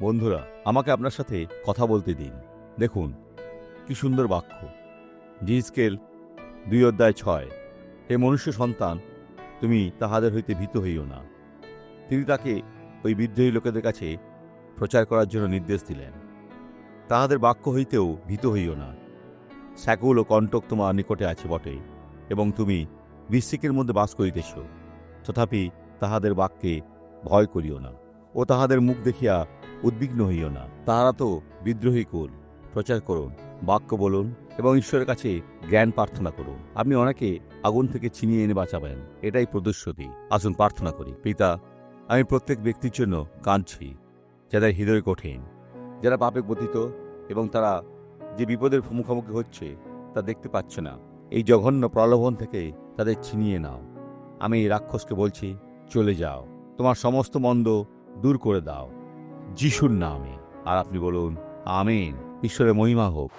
বন্ধুরা, আমাকে আপনার সাথে কথা বলতে দিন। দেখুন কি সুন্দর বাক্য। জিজকেল 2:6। হে মনুষ্য সন্তান, তুমি তাহাদের হইতে ভীত হইও না। তিনি তাকে ওই বিদ্রোহী লোকেদের কাছে প্রচার করার জন্য নির্দেশ দিলেন। তাহাদের বাক্য হইতেও ভীত হইও না। স্যাকুল ও কণ্টক তোমার নিকটে আছে বটে, এবং তুমি বৃশ্চিকের মধ্যে বাস করিতেছ, তথাপি তাহাদের বাক্যে ভয় করিও না ও তাহাদের মুখ দেখিয়া উদ্বিগ্ন হইও না। তাহারা তো বিদ্রোহী কুল। প্রচার করুন, বাক্য বলুন এবং ঈশ্বরের কাছে জ্ঞান প্রার্থনা করুন। আপনি অনেকে আগুন থেকে ছিনিয়ে এনে বাঁচাবেন, এটাই প্রদর্শনী। আসুন প্রার্থনা করি। পিতা, আমি প্রত্যেক ব্যক্তির জন্য কাঁদছি, যাদের হৃদয় কঠিন, যারা পাপে পতিত এবং তারা যে বিপদের মুখোমুখি হচ্ছে তা দেখতে পাচ্ছে না। এই জঘন্য প্রলোভন থেকে তাদের ছিনিয়ে নাও। আমি এই রাক্ষসকে বলছি, চলে যাও, তোমার সমস্ত মন্দ দূর করে দাও যিশুর নামে। আর আপনি বলুন, আমেন। ঈশ্বরের মহিমা হোক।